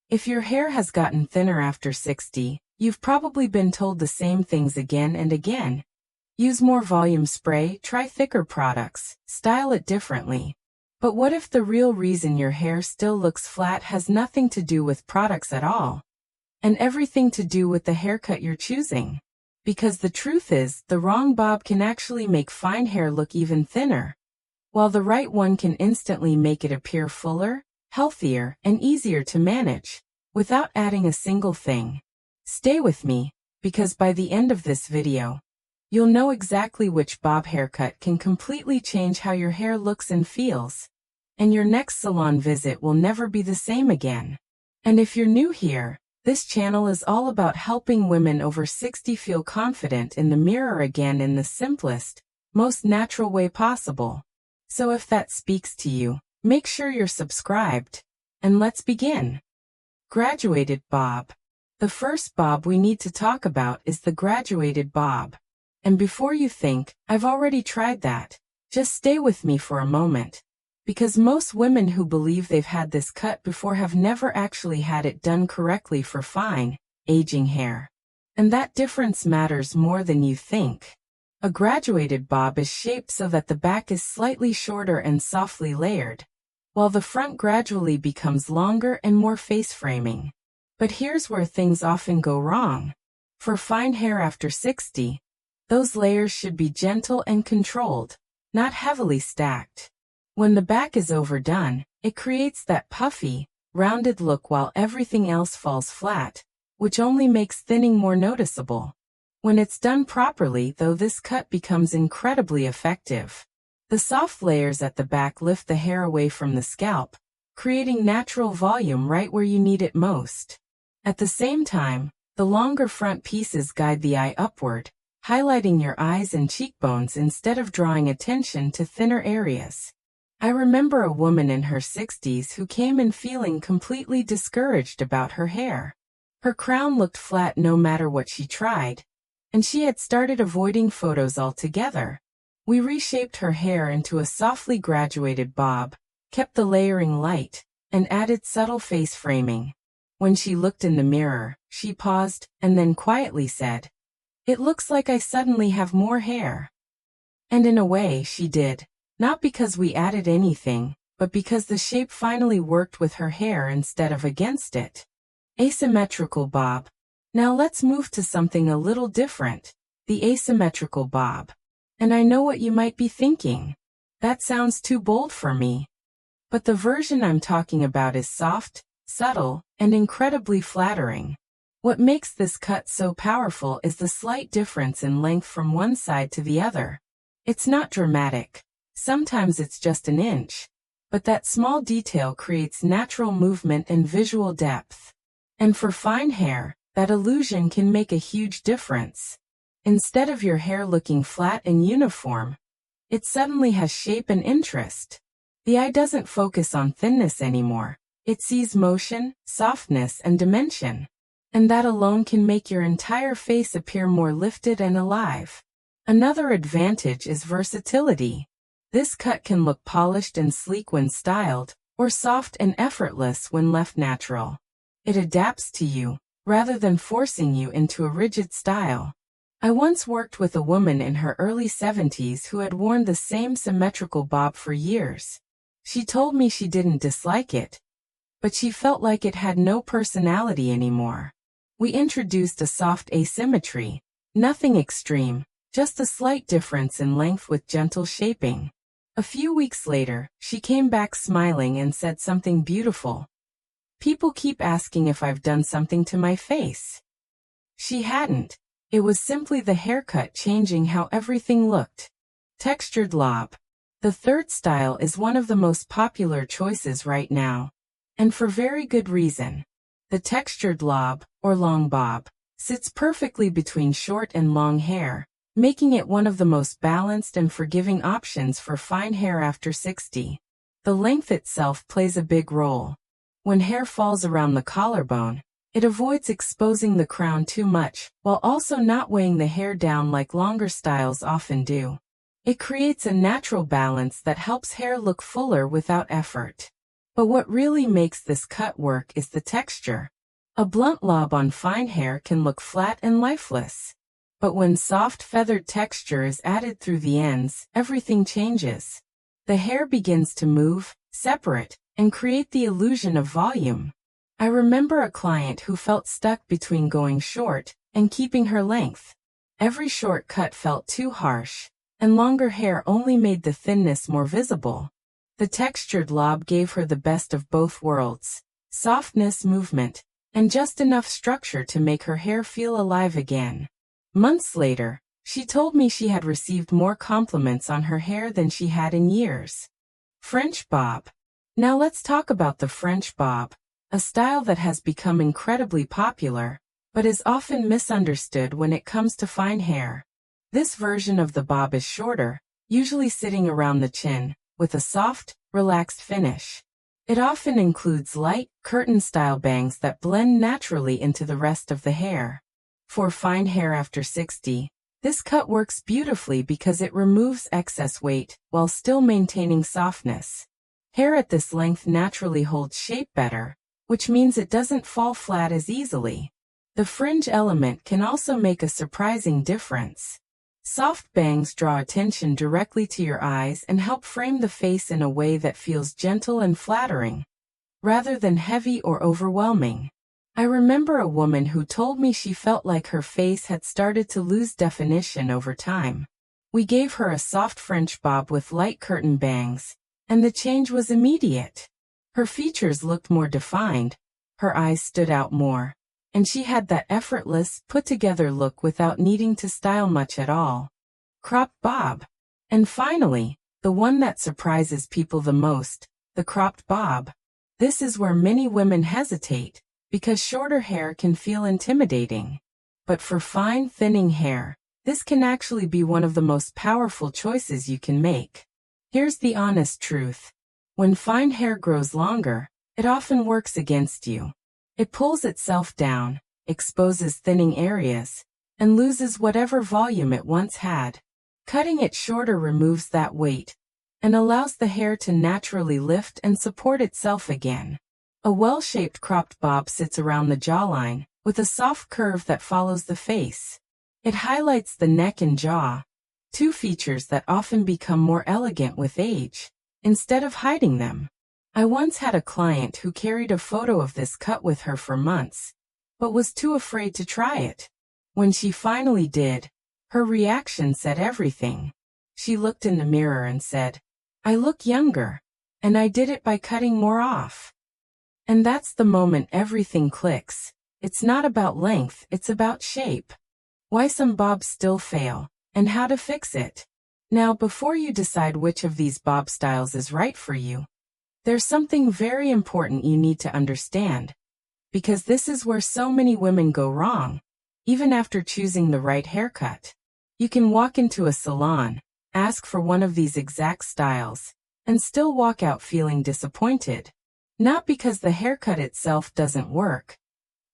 If your hair has gotten thinner after 60, you've probably been told the same things again and again. Use more volume spray, try thicker products, style it differently. But what if the real reason your hair still looks flat has nothing to do with products at all, and everything to do with the haircut you're choosing? Because the truth is, the wrong bob can actually make fine hair look even thinner, while the right one can instantly make it appear fuller, healthier, and easier to manage, without adding a single thing. Stay with me, because by the end of this video, you'll know exactly which bob haircut can completely change how your hair looks and feels, and your next salon visit will never be the same again. And if you're new here, this channel is all about helping women over 60 feel confident in the mirror again in the simplest, most natural way possible. So if that speaks to you, make sure you're subscribed, and let's begin. Graduated bob. The first bob we need to talk about is the graduated bob. And before you think, I've already tried that, just stay with me for a moment. Because most women who believe they've had this cut before have never actually had it done correctly for fine, aging hair. And that difference matters more than you think. A graduated bob is shaped so that the back is slightly shorter and softly layered, while the front gradually becomes longer and more face-framing. But here's where things often go wrong. For fine hair after 60, those layers should be gentle and controlled, not heavily stacked. When the back is overdone, it creates that puffy, rounded look while everything else falls flat, which only makes thinning more noticeable. When it's done properly, though, this cut becomes incredibly effective. The soft layers at the back lift the hair away from the scalp, creating natural volume right where you need it most. At the same time, the longer front pieces guide the eye upward, highlighting your eyes and cheekbones instead of drawing attention to thinner areas. I remember a woman in her 60s who came in feeling completely discouraged about her hair. Her crown looked flat no matter what she tried, and she had started avoiding photos altogether. We reshaped her hair into a softly graduated bob, kept the layering light, and added subtle face framing. When she looked in the mirror, she paused, and then quietly said, "It looks like I suddenly have more hair." And in a way, she did. Not because we added anything, but because the shape finally worked with her hair instead of against it. Asymmetrical bob. Now let's move to something a little different, the asymmetrical bob. And I know what you might be thinking. That sounds too bold for me. But the version I'm talking about is soft, subtle, and incredibly flattering. What makes this cut so powerful is the slight difference in length from one side to the other. It's not dramatic. Sometimes it's just an inch. But that small detail creates natural movement and visual depth. And for fine hair, that illusion can make a huge difference. Instead of your hair looking flat and uniform, it suddenly has shape and interest. The eye doesn't focus on thinness anymore. It sees motion, softness, and dimension. And that alone can make your entire face appear more lifted and alive. Another advantage is versatility. This cut can look polished and sleek when styled, or soft and effortless when left natural. It adapts to you, rather than forcing you into a rigid style. I once worked with a woman in her early 70s who had worn the same symmetrical bob for years. She told me she didn't dislike it, but she felt like it had no personality anymore. We introduced a soft asymmetry, nothing extreme, just a slight difference in length with gentle shaping. A few weeks later, she came back smiling and said something beautiful. "People keep asking if I've done something to my face." She hadn't. It was simply the haircut changing how everything looked. Textured lob. The third style is one of the most popular choices right now. And for very good reason. The textured lob, or long bob, sits perfectly between short and long hair, making it one of the most balanced and forgiving options for fine hair after 60. The length itself plays a big role. When hair falls around the collarbone, it avoids exposing the crown too much, while also not weighing the hair down like longer styles often do. It creates a natural balance that helps hair look fuller without effort. But what really makes this cut work is the texture. A blunt lob on fine hair can look flat and lifeless. But when soft feathered texture is added through the ends, everything changes. The hair begins to move, separate, and create the illusion of volume. I remember a client who felt stuck between going short and keeping her length. Every short cut felt too harsh, and longer hair only made the thinness more visible. The textured lob gave her the best of both worlds: softness, movement, and just enough structure to make her hair feel alive again. Months later, she told me she had received more compliments on her hair than she had in years. French bob. Now let's talk about the French bob, a style that has become incredibly popular, but is often misunderstood when it comes to fine hair. This version of the bob is shorter, usually sitting around the chin, with a soft, relaxed finish. It often includes light, curtain-style bangs that blend naturally into the rest of the hair. For fine hair after 60, this cut works beautifully because it removes excess weight while still maintaining softness. Hair at this length naturally holds shape better, which means it doesn't fall flat as easily. The fringe element can also make a surprising difference. Soft bangs draw attention directly to your eyes and help frame the face in a way that feels gentle and flattering, rather than heavy or overwhelming. I remember a woman who told me she felt like her face had started to lose definition over time. We gave her a soft French bob with light curtain bangs, and the change was immediate. Her features looked more defined, her eyes stood out more, and she had that effortless, put-together look without needing to style much at all. Cropped bob. And finally, the one that surprises people the most, the cropped bob. This is where many women hesitate, because shorter hair can feel intimidating. But for fine, thinning hair, this can actually be one of the most powerful choices you can make. Here's the honest truth. When fine hair grows longer, it often works against you. It pulls itself down, exposes thinning areas, and loses whatever volume it once had. Cutting it shorter removes that weight and allows the hair to naturally lift and support itself again. A well-shaped cropped bob sits around the jawline, with a soft curve that follows the face. It highlights the neck and jaw, two features that often become more elegant with age, instead of hiding them. I once had a client who carried a photo of this cut with her for months, but was too afraid to try it. When she finally did, her reaction said everything. She looked in the mirror and said, "I look younger, and I did it by cutting more off." And that's the moment everything clicks. It's not about length, it's about shape. Why some bobs still fail, and how to fix it. Now, before you decide which of these bob styles is right for you, there's something very important you need to understand, because this is where so many women go wrong, even after choosing the right haircut. You can walk into a salon, ask for one of these exact styles, and still walk out feeling disappointed. Not because the haircut itself doesn't work,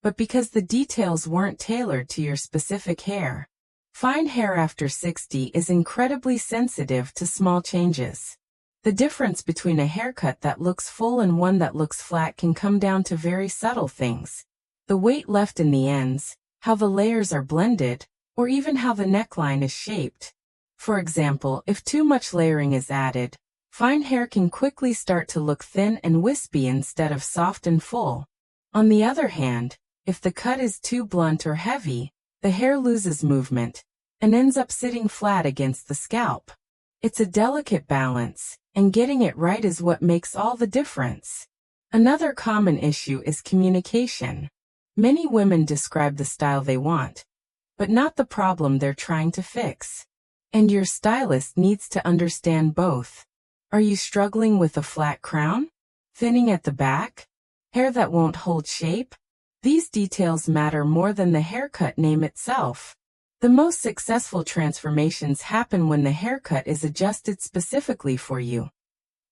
but because the details weren't tailored to your specific hair. Fine hair after 60 is incredibly sensitive to small changes. The difference between a haircut that looks full and one that looks flat can come down to very subtle things. The weight left in the ends, how the layers are blended, or even how the neckline is shaped. For example, if too much layering is added, fine hair can quickly start to look thin and wispy instead of soft and full. On the other hand, if the cut is too blunt or heavy, the hair loses movement and ends up sitting flat against the scalp. It's a delicate balance, and getting it right is what makes all the difference. Another common issue is communication. Many women describe the style they want, but not the problem they're trying to fix. And your stylist needs to understand both. Are you struggling with a flat crown? Thinning at the back? Hair that won't hold shape? These details matter more than the haircut name itself. The most successful transformations happen when the haircut is adjusted specifically for you.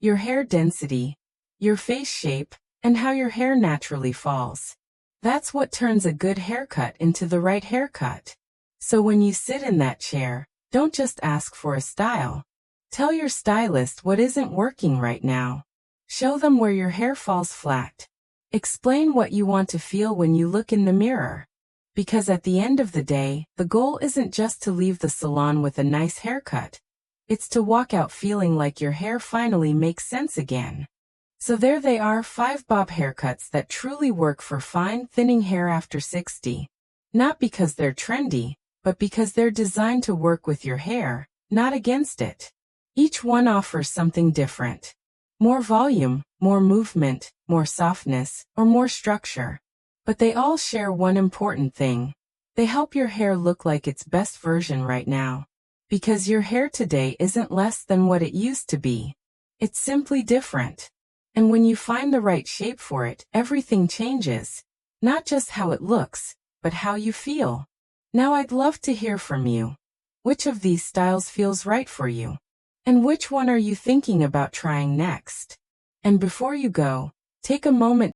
Your hair density, your face shape, and how your hair naturally falls. That's what turns a good haircut into the right haircut. So when you sit in that chair, don't just ask for a style. Tell your stylist what isn't working right now. Show them where your hair falls flat. Explain what you want to feel when you look in the mirror. Because at the end of the day, the goal isn't just to leave the salon with a nice haircut. It's to walk out feeling like your hair finally makes sense again. So there they are, 5 bob haircuts that truly work for fine, thinning hair after 60. Not because they're trendy, but because they're designed to work with your hair, not against it. Each one offers something different. More volume, more movement, more softness, or more structure. But they all share one important thing. They help your hair look like its best version right now. Because your hair today isn't less than what it used to be. It's simply different. And when you find the right shape for it, everything changes. Not just how it looks, but how you feel. Now I'd love to hear from you. Which of these styles feels right for you? And which one are you thinking about trying next? And before you go, take a moment